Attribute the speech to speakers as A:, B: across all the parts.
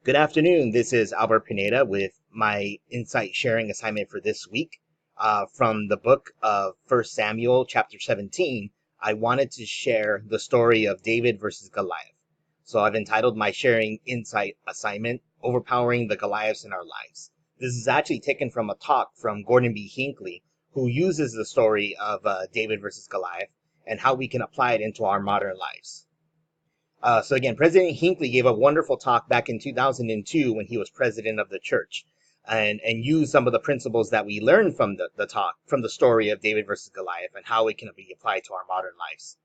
A: Good afternoon. This is Albert Pineda with my insight sharing assignment for this week. From the book of 1 Samuel, chapter 17, I wanted to share the story of David versus Goliath. So I've entitled my sharing insight assignment, Overpowering the Goliaths in Our Lives. This is actually taken from a talk from Gordon B. Hinckley, who uses the story of David versus Goliath and how we can apply it into our modern lives. So again, President Hinckley gave a wonderful talk back in 2002 when he was president of the church, and used some of the principles that we learned from the talk, from the story of David versus Goliath, and how it can be applied to our modern lives.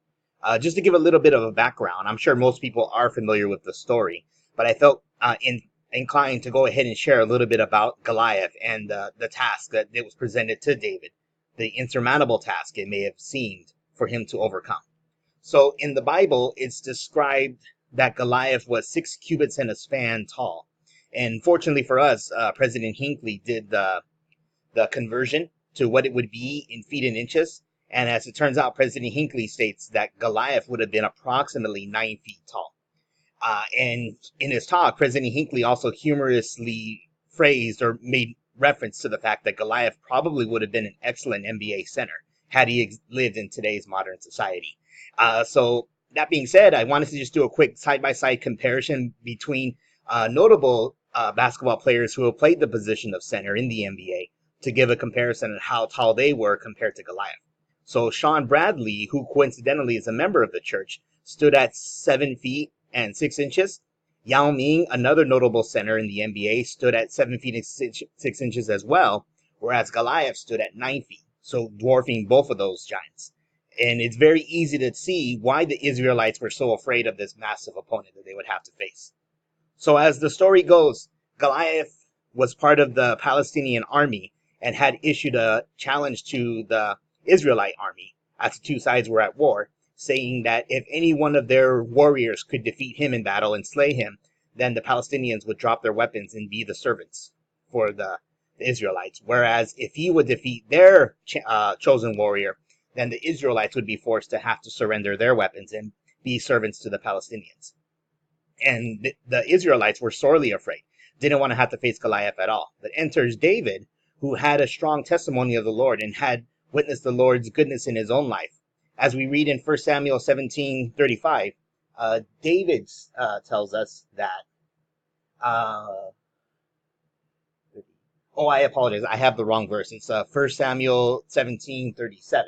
A: Just to give a little bit of a background, I'm sure most people are familiar with the story, but I felt inclined to go ahead and share a little bit about Goliath and the task that it was presented to David, the insurmountable task it may have seemed for him to overcome. So in the Bible, it's described that Goliath was 6 cubits and a span tall. And fortunately for us, President Hinckley did the conversion to what it would be in feet and inches. And as it turns out, President Hinckley states that Goliath would have been approximately 9 feet tall. And in his talk, President Hinckley also humorously phrased or made reference to the fact that Goliath probably would have been an excellent NBA center had he lived in today's modern society. So that being said, I wanted to just do a quick side-by-side comparison between notable basketball players who have played the position of center in the NBA to give a comparison on how tall they were compared to Goliath. So Sean Bradley, who coincidentally is a member of the church, stood at 7 feet and 6 inches. Yao Ming, another notable center in the NBA, stood at 7 feet and 6 inches as well, whereas Goliath stood at 9 feet, so dwarfing both of those giants. And it's very easy to see why the Israelites were so afraid of this massive opponent that they would have to face. So as the story goes, Goliath was part of the Palestinian army and had issued a challenge to the Israelite army as the two sides were at war, saying that if any one of their warriors could defeat him in battle and slay him, then the Palestinians would drop their weapons and be the servants for the Israelites. Whereas if he would defeat their chosen warrior, then the Israelites would be forced to have to surrender their weapons and be servants to the Palestinians. And the Israelites were sorely afraid, didn't want to have to face Goliath at all. But enters David, who had a strong testimony of the Lord and had witnessed the Lord's goodness in his own life. As we read in 1 Samuel 17:35, David tells us that, I apologize, I have the wrong verse. It's 1 Samuel 17:37.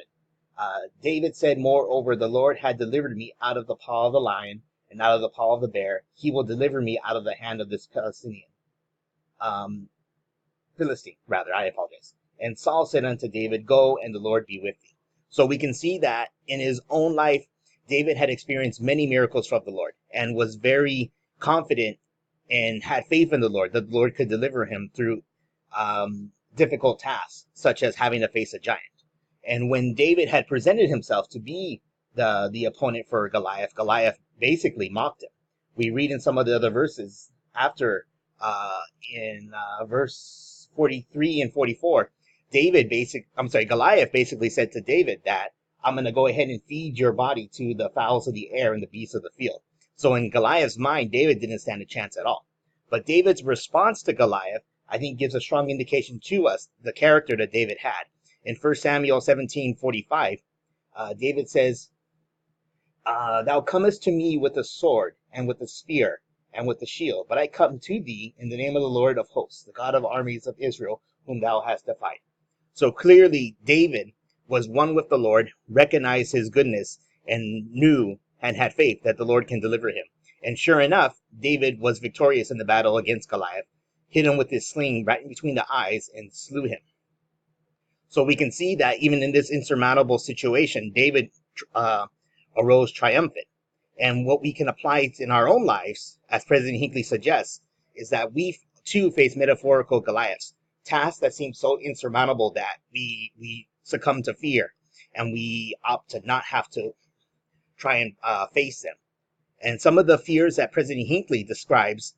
A: David said, moreover, the Lord had delivered me out of the paw of the lion and out of the paw of the bear. He will deliver me out of the hand of this Philistine, I apologize. And Saul said unto David, go, and the Lord be with thee. So we can see that in his own life, David had experienced many miracles from the Lord and was very confident and had faith in the Lord, that the Lord could deliver him through difficult tasks, such as having to face a giant. And when David had presented himself to be the opponent for Goliath, Goliath basically mocked him. We read in some of the other verses after, in verse 43 and 44, Goliath basically said to David that I'm going to go ahead and feed your body to the fowls of the air and the beasts of the field. So in Goliath's mind, David didn't stand a chance at all. But David's response to Goliath, I think, gives a strong indication to us the character that David had. In 1 Samuel 17:45, David says, thou comest to me with a sword and with a spear and with a shield, but I come to thee in the name of the Lord of hosts, the God of armies of Israel, whom thou hast defied. So clearly David was one with the Lord, recognized his goodness, and knew and had faith that the Lord can deliver him. And sure enough, David was victorious in the battle against Goliath, hit him with his sling right between the eyes, and slew him. So we can see that even in this insurmountable situation, David arose triumphant. And what we can apply in our own lives, as President Hinckley suggests, is that we too face metaphorical Goliaths, tasks that seem so insurmountable that we succumb to fear and we opt to not have to try and face them. And some of the fears that President Hinckley describes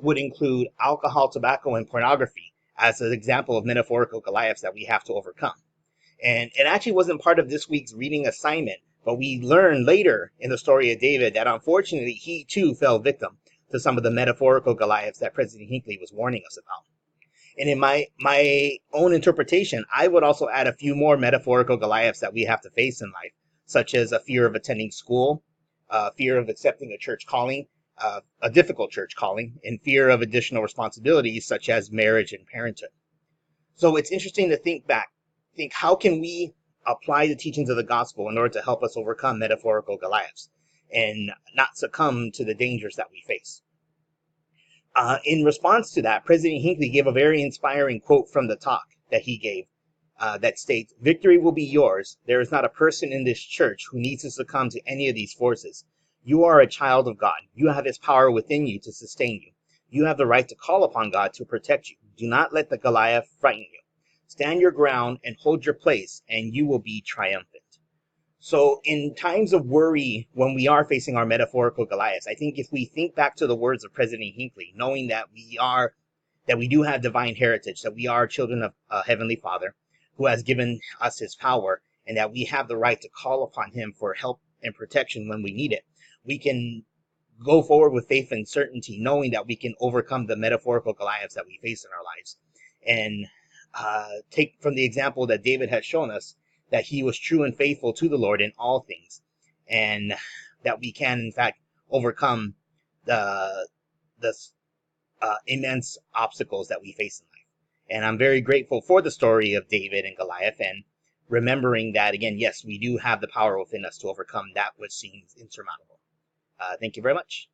A: would include alcohol, tobacco, and pornography as an example of metaphorical Goliaths that we have to overcome. And it actually wasn't part of this week's reading assignment, but we learn later in the story of David that unfortunately he too fell victim to some of the metaphorical Goliaths that President Hinckley was warning us about. And in my own interpretation, I would also add a few more metaphorical Goliaths that we have to face in life, such as a fear of attending school, fear of accepting a church calling, a difficult church calling, and fear of additional responsibilities such as marriage and parenthood. So it's interesting to think how can we apply the teachings of the gospel in order to help us overcome metaphorical Goliaths and not succumb to the dangers that we face. In response to that, President Hinckley gave a very inspiring quote from the talk that he gave that states, "Victory will be yours. There is not a person in this church who needs to succumb to any of these forces. You are a child of God. You have his power within you to sustain you. You have the right to call upon God to protect you. Do not let the Goliath frighten you. Stand your ground and hold your place, and you will be triumphant." So in times of worry, when we are facing our metaphorical Goliaths, I think if we think back to the words of President Hinckley, knowing that we do have divine heritage, that we are children of a Heavenly Father who has given us his power, and that we have the right to call upon him for help and protection when we need it, we can go forward with faith and certainty, knowing that we can overcome the metaphorical Goliaths that we face in our lives. And take from the example that David has shown us, that he was true and faithful to the Lord in all things, and that we can, in fact, overcome the immense obstacles that we face in life. And I'm very grateful for the story of David and Goliath, and remembering that, again, yes, we do have the power within us to overcome that which seems insurmountable. Thank you very much.